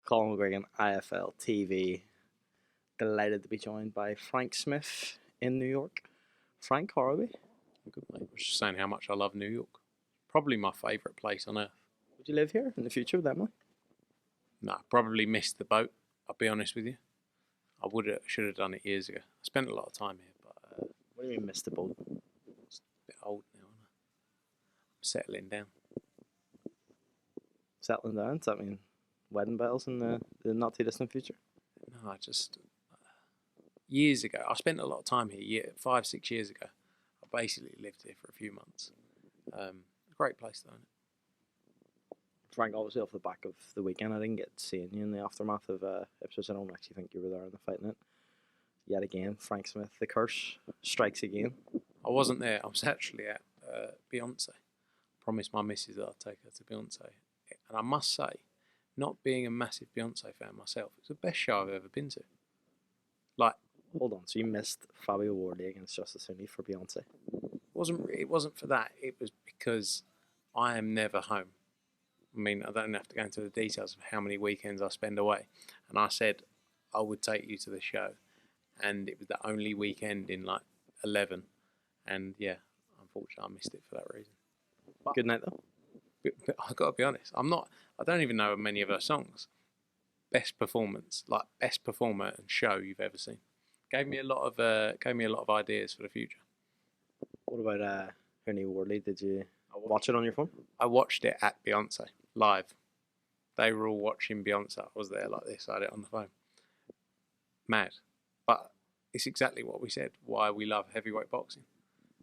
Colin McGuigan, IFLTV. Delighted to be joined by Frank Smith in New York. Frank, how are we? Good, mate. I was just saying how much I love New York. Probably my favourite place on earth. Would you live here in the future with Emily? No, I probably missed the boat, I'll be honest with you. I should have done it years ago. I spent a lot of time here, but... What do you mean missed the boat? It's a bit old now, isn't it? I'm settling down. Settling down? Does that mean wedding bells in the not too distant future? No, I just... years ago, I spent a lot of time here, 5-6 years ago. I basically lived here for a few months. Great place though, isn't it? Frank, obviously off the back of the weekend, I didn't get seeing you in the aftermath of Ipswich. I don't actually think you were there in the fight night. Yet again, Frank Smith, the curse strikes again. I wasn't there. I was actually at Beyonce. Promised my missus that I'd take her to Beyonce. And I must say, not being a massive Beyonce fan myself, it's the best show I've ever been to. Like, hold on, so you missed Fabio Wardley against Justice Huni for Beyonce? It wasn't for that. It was because I am never home. I mean, I don't have to go into the details of how many weekends I spend away. And I said I would take you to the show. And it was the only weekend in like 11. And yeah, unfortunately, I missed it for that reason. But good night though. But I've got to be honest, I don't even know many of her songs. Best performance, like best performer and show you've ever seen. Gave me a lot of ideas for the future. What about Huni Wardley? Did you watch it on your phone? I watched it at Beyonce live. They were all watching Beyonce. I was there like this. I had it on the phone. Mad, but it's exactly what we said. Why we love heavyweight boxing,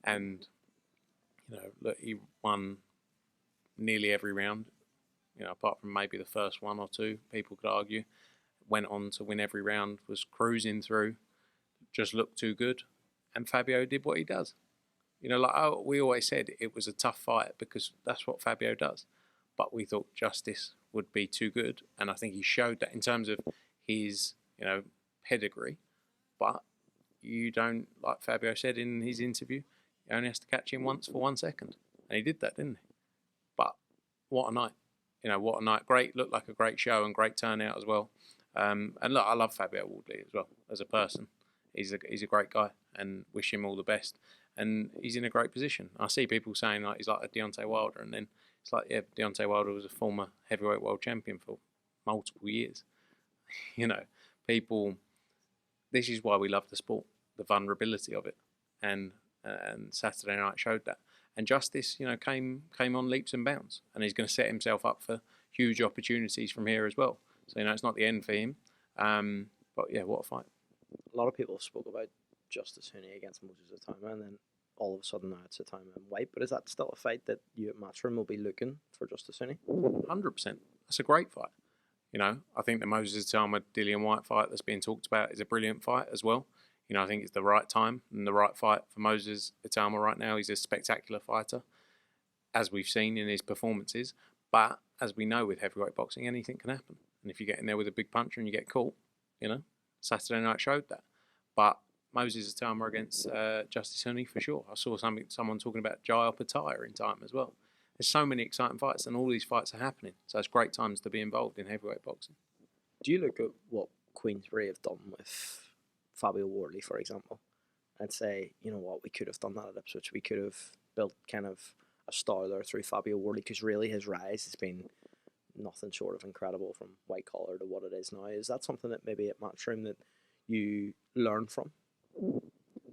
and you know, look, he won nearly every round. You know, apart from maybe the first one or two, people could argue. Went on to win every round. Was cruising through. Just looked too good, and Fabio did what he does. You know, like we always said, it was a tough fight because that's what Fabio does. But we thought Justice would be too good, and I think he showed that in terms of his, you know, pedigree. But you don't, like Fabio said in his interview, he only has to catch him once for 1 second, and he did that, didn't he? But what a night! You know, what a night! Great, looked like a great show and great turnout as well. And look, I love Fabio Wardley as well as a person. He's a great guy, and wish him all the best. And he's in a great position. I see people saying like he's like a Deontay Wilder, and then it's like, yeah, Deontay Wilder was a former heavyweight world champion for multiple years. You know, people. This is why we love the sport, the vulnerability of it, and Saturday night showed that. And Justice, you know, came on leaps and bounds, and he's going to set himself up for huge opportunities from here as well. So you know, it's not the end for him. But yeah, what a fight! A lot of people spoke about Justice Huni against Moses Atama, and then all of a sudden now it's Atama and White. But is that still a fight that you at Matchroom will be looking for Justice Huni? 100%. That's a great fight. You know, I think the Moses Atama Dillian White fight that's being talked about is a brilliant fight as well. You know, I think it's the right time and the right fight for Moses Atama right now. He's a spectacular fighter, as we've seen in his performances. But as we know with heavyweight boxing, anything can happen. And if you get in there with a big puncher and you get caught, you know, Saturday night showed that. But Moses Atama against Justice Huni for sure. I saw someone talking about Jai Opetaia in time as well. There's so many exciting fights, and all these fights are happening. So it's great times to be involved in heavyweight boxing. Do you look at what Queensbury have done with Fabio Wardley, for example, and say, you know what, we could have done that at Ipswich. We could have built kind of a star there through Fabio Wardley, because really his rise has been nothing short of incredible from white collar to what it is now. Is that something that maybe at Matchroom that you learn from?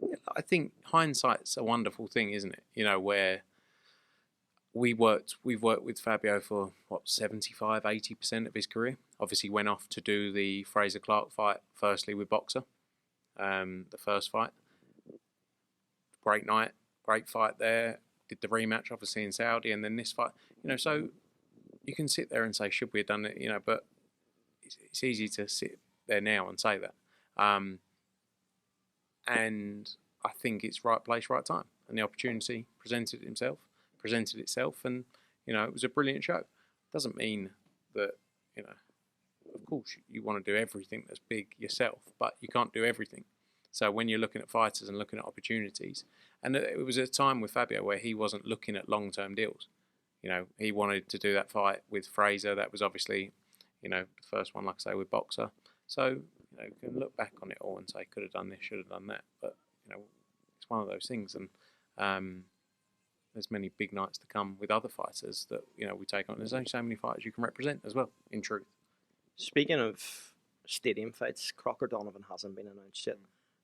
Yeah, I think hindsight's a wonderful thing, isn't it? You know, where we've worked with Fabio for what, 75-80% of his career. Obviously went off to do the Fraser Clark fight firstly with Boxer, the first fight. Great night, great fight there. Did the rematch obviously in Saudi, and then this fight. You know, so you can sit there and say, should we have done it? You know, but it's easy to sit there now and say that. And I think it's right place, right time, and the opportunity presented itself, and you know, it was a brilliant show. Doesn't mean that, you know, of course you want to do everything that's big yourself, but you can't do everything. So when you're looking at fighters and looking at opportunities, and it was a time with Fabio where he wasn't looking at long-term deals. You know, he wanted to do that fight with Fraser. That was obviously, You know, the first one, like I say, with Boxer. So, you know, you can look back on it all and say, could have done this, should have done that. But, you know, it's one of those things. And there's many big nights to come with other fighters that, you know, we take on. There's only so many fighters you can represent as well, in truth. Speaking of stadium fights, Cordina hasn't been announced yet.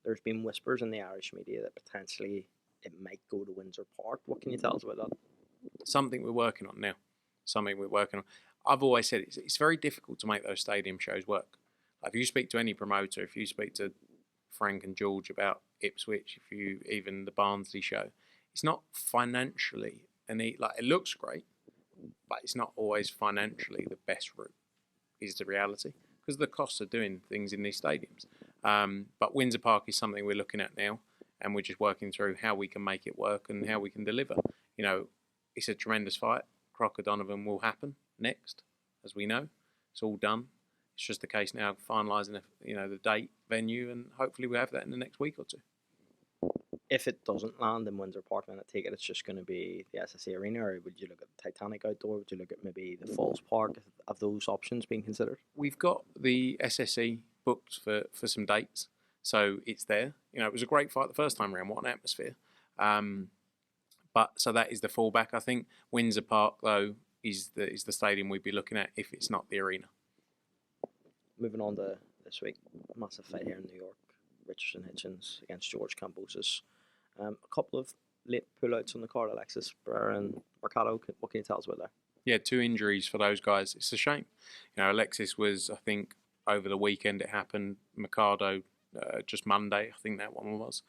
There's been whispers in the Irish media that potentially it might go to Windsor Park. What can you tell us about that? Something we're working on now. Something we're working on. I've always said it's very difficult to make those stadium shows work. Like if you speak to any promoter, if you speak to Frank and George about Ipswich, if you even the Barnsley show, it's not financially like it looks great, but it's not always financially the best route. Is the reality because of the costs of doing things in these stadiums. But Windsor Park is something we're looking at now, and we're just working through how we can make it work and how we can deliver. You know, it's a tremendous fight. Crocker Donovan will happen next, as we know. It's all done. It's just a case now of finalising, the date, venue, and hopefully we'll have that in the next week or two. If it doesn't land in Windsor Park, then I take it it's just going to be the SSE Arena, or would you look at Titanic Outdoor? Would you look at maybe the Falls Park? Have those options been considered? We've got the SSE booked for some dates, so it's there. You know, it was a great fight the first time around. What an atmosphere! But so that is the fallback. I think Windsor Park though is the stadium we'd be looking at if it's not the arena. Moving on to this week, massive fight here in New York. Richardson Hitchins against George Kambosos. A couple of late pullouts on the card, Alexis Barrera and Mercado. What can you tell us about that? Yeah, 2 injuries for those guys. It's a shame. You know, Alexis was, I think, over the weekend it happened. Mercado just Monday, I think that one was.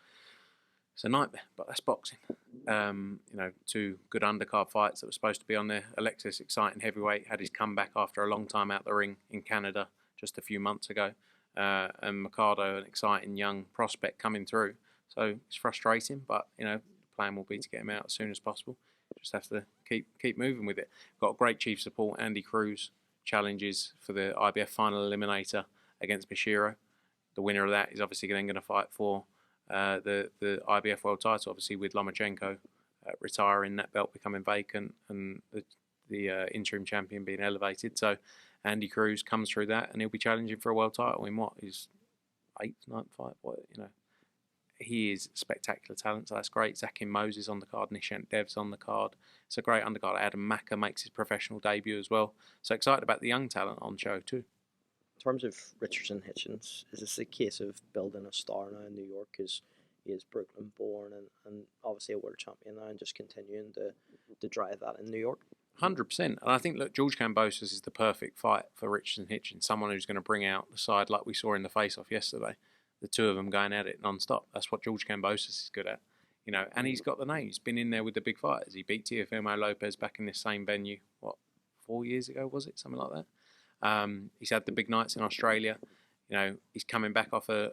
It's a nightmare, but that's boxing. 2 good undercard fights that were supposed to be on there. Alexis, exciting heavyweight, had his comeback after a long time out the ring in Canada just a few months ago. And Mercado, an exciting young prospect coming through. So it's frustrating, but the plan will be to get him out as soon as possible. Just have to keep moving with it. Got great chief support. Andy Cruz challenges for the IBF final eliminator against Bashiro. The winner of that is obviously then going to fight for the IBF world title, obviously with Lomachenko retiring, that belt becoming vacant, and the interim champion being elevated. So Andy Cruz comes through that, and he'll be challenging for a world title in what his 8th, 9th fight. He is spectacular talent, so that's great. Zakin Moses on the card, Nishant Dev's on the card. It's a great undercard. Adam Maka makes his professional debut as well. So excited about the young talent on show too. In terms of Richardson Hitchins, is this a case of building a star now in New York? Because he is Brooklyn born and obviously a world champion now, and just continuing to drive that in New York? 100%. And I think, look, George Kambosos is the perfect fight for Richardson Hitchins, someone who's going to bring out the side like we saw in the face-off yesterday. The two of them going at it non-stop. That's what George Kambosos is good at. And he's got the name. He's been in there with the big fighters. He beat Teofimo Lopez back in this same venue, 4 years ago, was it? Something like that. He's had the big nights in Australia. He's coming back off a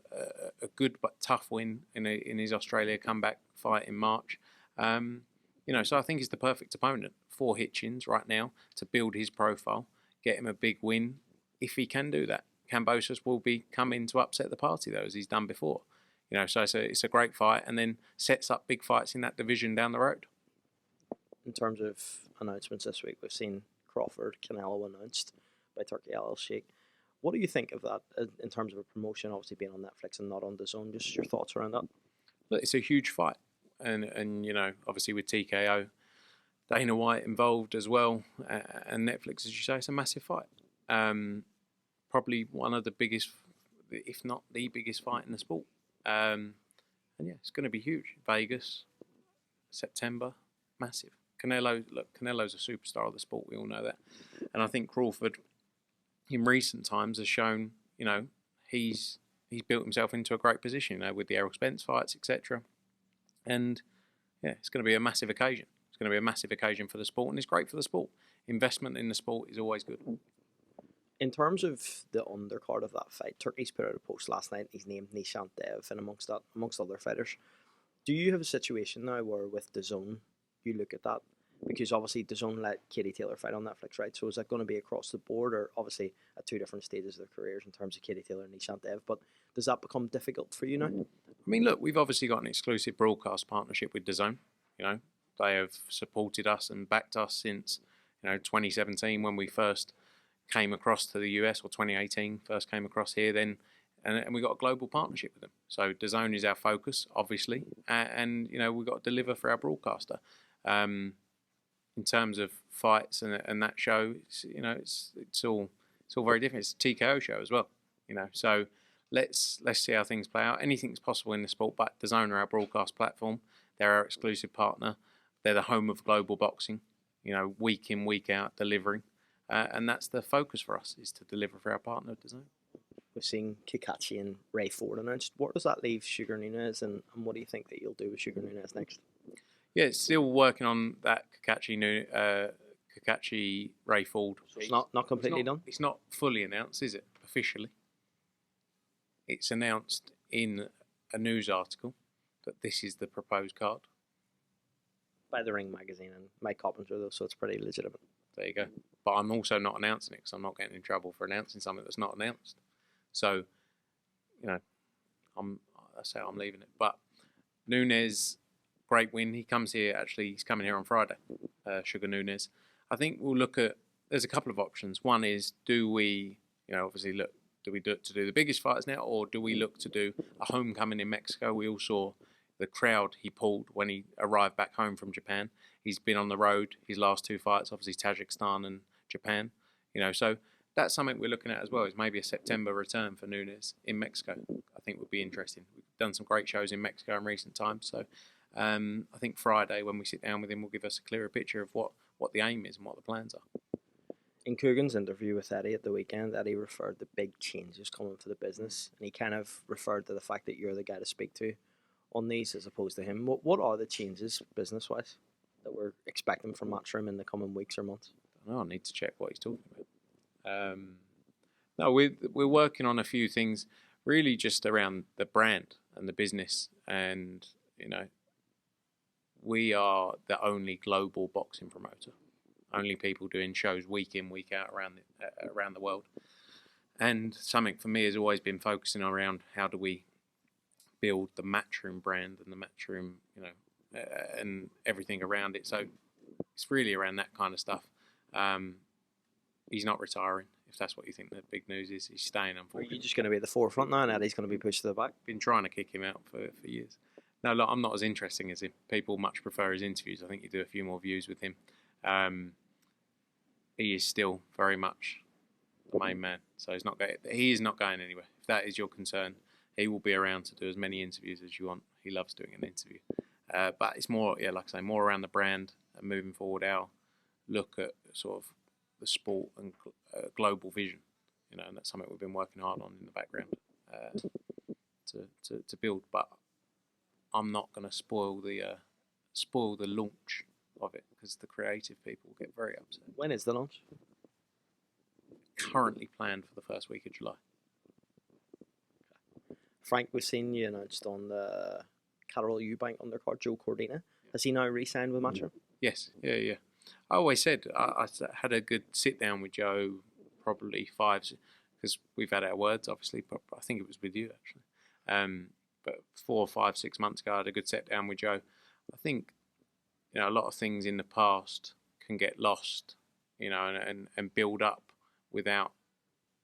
good but tough win in his Australia comeback fight in March. So I think he's the perfect opponent for Hitchins right now to build his profile, get him a big win. If he can do that, Kambosos will be coming to upset the party though, as he's done before. So it's a great fight, and then sets up big fights in that division down the road. In terms of announcements this week, we've seen Crawford, Canelo announced by Turkey Al Sheikh. What do you think of that in terms of a promotion, obviously being on Netflix and not on DAZN? Just your thoughts around that. Look, it's a huge fight, and obviously with TKO, Dana White involved as well, and Netflix, as you say, it's a massive fight. Probably one of the biggest, if not the biggest fight in the sport. And yeah, it's going to be huge. Vegas, September, massive. Canelo's a superstar of the sport. We all know that. And I think Crawford, in recent times, has shown, he's built himself into a great position, with the Errol Spence fights, etc. And yeah, it's going to be a massive occasion. It's going to be a massive occasion for the sport, and it's great for the sport. Investment in the sport is always good. In terms of the undercard of that fight, Turkey's put out a post last night. He's named Nishant Dev, and amongst other fighters. Do you have a situation now where with DAZN you look at that? Because obviously DAZN let Katie Taylor fight on Netflix, right? So is that going to be across the board, or obviously at 2 different stages of their careers in terms of Katie Taylor and Nishant Dev? But does that become difficult for you now? I mean, look, we've obviously got an exclusive broadcast partnership with DAZN. They have supported us and backed us since 2017 when we first came across to the US, or 2018 first came across here then, and we got a global partnership with them. So DAZN is our focus, obviously, and you know, we've got to deliver for our broadcaster. In terms of fights and that show, you know, it's all very different. It's a TKO show as well, you know. So let's see how things play out. Anything's possible in the sport, but DAZN are our broadcast platform. They're our exclusive partner. They're the home of global boxing, you know, week in, week out, delivering. And that's the focus for us, is to deliver for our partner, DAZN. We've seen Kakachi and Ray Ford announced. What does that leave Sugar Nunez, and what do you think that you'll do with Sugar Nunez next? Yeah, it's still working on that Kakachi Ray Ford. So it's not completely done? It's not fully announced, is it, officially? It's announced in a news article that this is the proposed card. By the Ring magazine and Mike Carpenter, though, so it's pretty legitimate. There you go. But I'm also not announcing it, because I'm not getting in trouble for announcing something that's not announced. So, you know, that's how I'm leaving it. But Nunez, great win. He comes here, actually, he's coming here on Friday, Sugar Nunez. I think we'll look at, there's a couple of options. One is, do we, you know, obviously look, do we look to do the biggest fighters now, or do we look to do a homecoming in Mexico? We all saw the crowd he pulled when he arrived back home from Japan. He's been on the road, his last two fights, obviously Tajikistan and Japan, you know, so that's something we're looking at as well, is maybe a September return for Nunez in Mexico. I think would be interesting. We've done some great shows in Mexico in recent times, so I think Friday, when we sit down with him, will give us a clearer picture of what the aim is and what the plans are. In Coogan's interview with Eddie at the weekend, Eddie referred to big changes coming to the business, and he kind of referred to the fact that you're the guy to speak to on these as opposed to him. What are the changes business-wise that we're expecting from Matchroom in the coming weeks or months? I don't know, I need to check what he's talking about. No, we're working on a few things, really just around the brand and the business, and you know, we are the only global boxing promoter, only people doing shows week in, week out around the world. And something for me has always been focusing around how do we build the Matchroom brand and the Matchroom, you know, and everything around it. So it's really around that kind of stuff. He's not retiring, if that's what you think the big news is. He's staying, unfortunately. Are you just going to be at the forefront now, and Eddie's going to be pushed to the back? Been trying to kick him out for years. No, look, I'm not as interesting as him. People much prefer his interviews. I think you do a few more views with him. He is still very much the main man, so he is not going anywhere. If that is your concern, he will be around to do as many interviews as you want. He loves doing an interview. But it's more, yeah, like I say, more around the brand and moving forward, our look at sort of the sport and global vision, you know, and that's something we've been working hard on in the background to build. But I'm not going to spoil the launch of it, because the creative people get very upset. When is the launch? Currently planned for the first week of July. Frank, we've seen you announced on the Carol Eubank undercard, Joe Cordina. Has he now re-signed with Matchroom? Yes, yeah. I always said I had a good sit down with Joe, probably 5, because we've had our words, obviously, but I think it was with you actually. But 4, 5, 6 months ago, I had a good sit down with Joe. I think, you know, a lot of things in the past can get lost, you know, and build up without,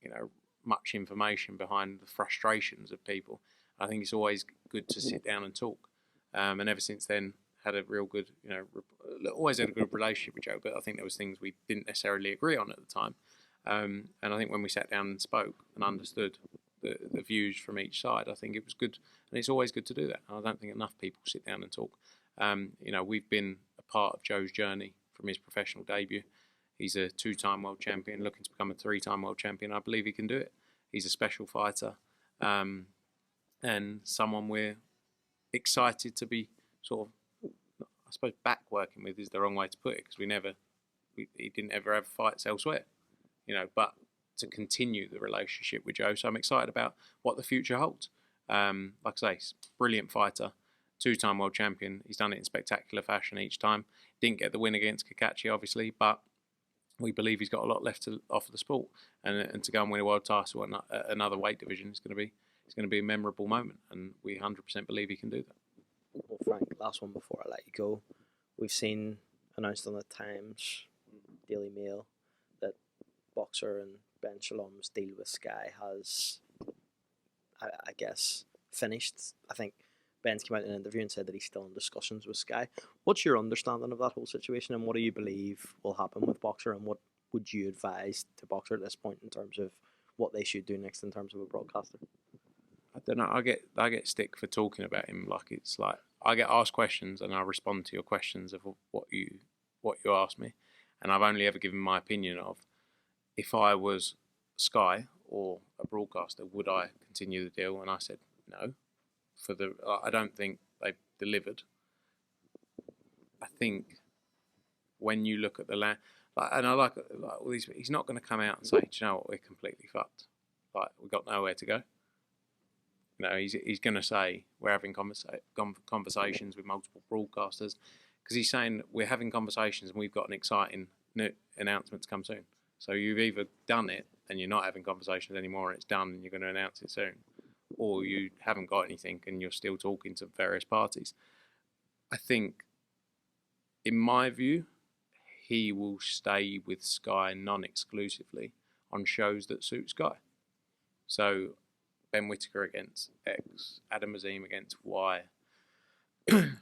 you know, much information behind the frustrations of people. I think it's always good to sit down and talk. And ever since then, had a real good, you know, always had a good relationship with Joe, but I think there was things we didn't necessarily agree on at the time. And I think when we sat down and spoke and understood the views from each side, I think it was good. And it's always good to do that. I don't think enough people sit down and talk. You know, we've been a part of Joe's journey from his professional debut. He's a 2-time world champion, looking to become a 3-time world champion. I believe he can do it. He's a special fighter, and someone we're excited to be sort of, I suppose, back working with is the wrong way to put it, because he didn't ever have fights elsewhere, you know, but to continue the relationship with Joe. So I'm excited about what the future holds. Like I say, he's a brilliant fighter, 2-time world champion. He's done it in spectacular fashion each time. Didn't get the win against Kakachi, obviously, but we believe he's got a lot left to offer the sport, and to go and win a world title at another weight division is going to be a memorable moment, and we 100% believe he can do that. Well, Frank, last one before I let you go. We've seen announced on the Times, Daily Mail, that Boxer and Ben Shalom's deal with Sky has, I guess, finished. I think Ben's come out in an interview and said that he's still in discussions with Sky. What's your understanding of that whole situation, and what do you believe will happen with Boxer, and what would you advise to Boxer at this point in terms of what they should do next in terms of a broadcaster? I don't know. I get stick for talking about him. Like, it's like I get asked questions and I respond to your questions of what you ask me, and I've only ever given my opinion of if I was Sky or a broadcaster, would I continue the deal? And I said no. I don't think they've delivered. I think when you look at the land, and I like all these, he's not going to come out and say, do you know what, we're completely fucked. Like, we've got nowhere to go. You know, he's going to say we're having conversations with multiple broadcasters, because he's saying we're having conversations and we've got an exciting new announcement to come soon. So you've either done it and you're not having conversations anymore and it's done and you're going to announce it soon, or you haven't got anything and you're still talking to various parties. I think, in my view, he will stay with Sky non-exclusively on shows that suit Sky. So Ben Whittaker against X, Adam Azim against Y,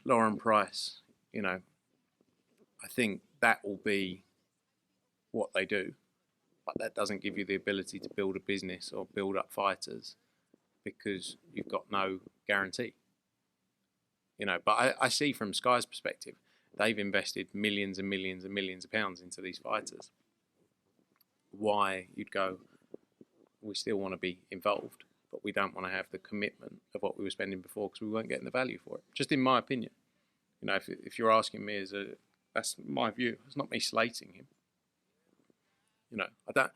Lauren Price, you know, I think that will be what they do. But that doesn't give you the ability to build a business or build up fighters, because you've got no guarantee. You know, but I see from Sky's perspective, they've invested millions and millions and millions of pounds into these fighters. Why you'd go, we still want to be involved, but we don't want to have the commitment of what we were spending before, because we weren't getting the value for it. Just in my opinion. You know, if you're asking me that's my view. It's not me slating him. You know,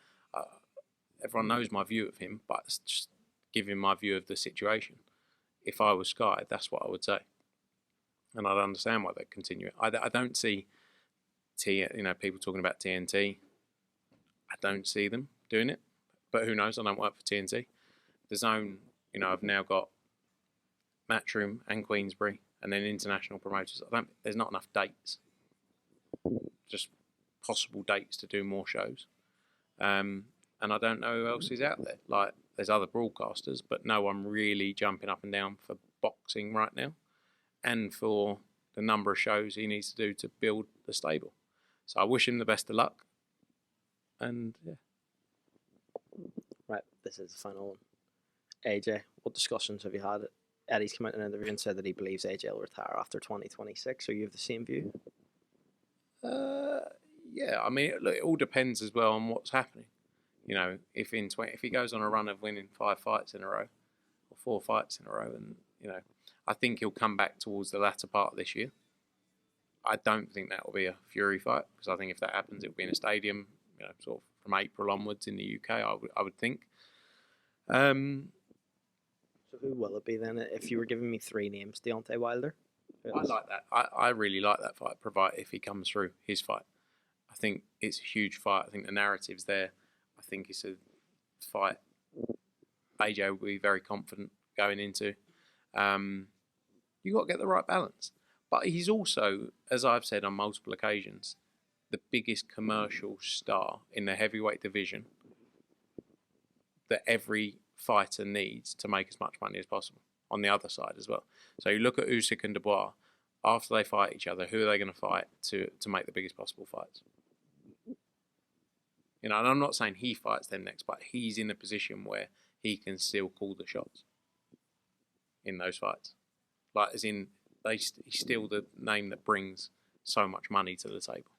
everyone knows my view of him, but it's just giving my view of the situation. If I was Sky, that's what I would say. And I'd understand why they continue it. I don't see people talking about TNT. I don't see them doing it. But who knows? I don't work for TNT. The Zone, you know, I've now got Matchroom and Queensbury, and then international promoters. There's not enough dates. Just possible dates to do more shows. And I don't know who else is out there. Like, there's other broadcasters, but no one really jumping up and down for boxing right now, and for the number of shows he needs to do to build the stable. So I wish him the best of luck. And yeah. Right, this is the final one. AJ, what discussions have you had? Eddie's come out in an interview and said that he believes AJ will retire after 2026. So you have the same view? Yeah, I mean, look, it all depends as well on what's happening. You know, if he goes on a run of winning 5 fights in a row, or 4 fights in a row, and, you know, I think he'll come back towards the latter part of this year. I don't think that will be a Fury fight, because I think if that happens, it'll be in a stadium, you know, sort of from April onwards in the UK, I would think. So who will it be then? If you were giving me 3 names, Deontay Wilder? I like that. I really like that fight, provided if he comes through his fight. I think it's a huge fight. I think the narrative's there. I think it's a fight AJ will be very confident going into. You've got to get the right balance. But he's also, as I've said on multiple occasions, the biggest commercial star in the heavyweight division that every fighter needs to make as much money as possible on the other side as well. So you look at Usyk and Dubois, after they fight each other, who are they going to fight to make the biggest possible fights? You know, and I'm not saying he fights them next, but he's in a position where he can still call the shots in those fights. Like, as in, he's still the name that brings so much money to the table.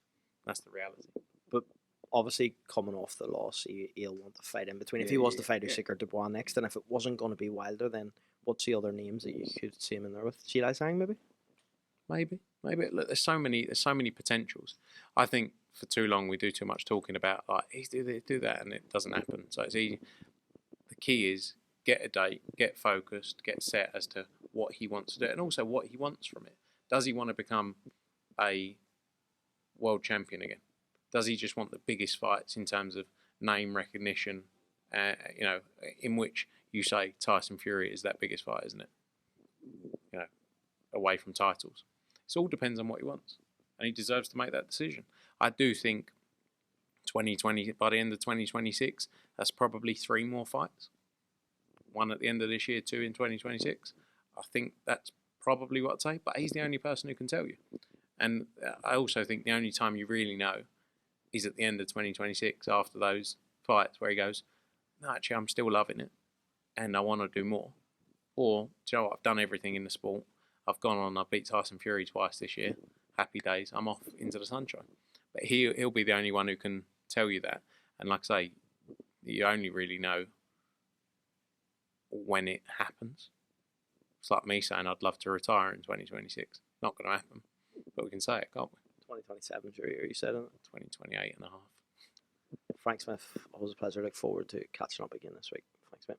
That's the reality. But obviously, coming off the loss, he'll want to fight in between. If he was to fight Usyk or Dubois next, and if it wasn't going to be Wilder, then what's the other names that you could see him in there with? Chilai Sang, maybe? Maybe. Look, there's so many potentials. I think for too long we do too much talking about, like, he's do this, do that, and it doesn't happen. So it's easy. The key is get a date, get focused, get set as to what he wants to do, and also what he wants from it. Does he want to become a world champion again? Does he just want the biggest fights in terms of name recognition? You know, in which you say Tyson Fury is that biggest fight, isn't it? You know, away from titles. It all depends on what he wants, and he deserves to make that decision. I do think 2020, by the end of 2026, that's probably 3 more fights. 1 at the end of this year, 2 in 2026. I think that's probably what I'd say, but he's the only person who can tell you. And I also think the only time you really know is at the end of 2026, after those fights where he goes, no, actually, I'm still loving it and I want to do more. Or, do you know what, I've done everything in the sport. I've gone on, I've beat Tyson Fury twice this year. Happy days. I'm off into the sunshine. But he'll be the only one who can tell you that. And like I say, you only really know when it happens. It's like me saying I'd love to retire in 2026. Not going to happen. But we can say it, can't we? 2027, you said it. 2028 and a half. Frank Smith, always a pleasure. Look forward to catching up again this week. Thanks, mate.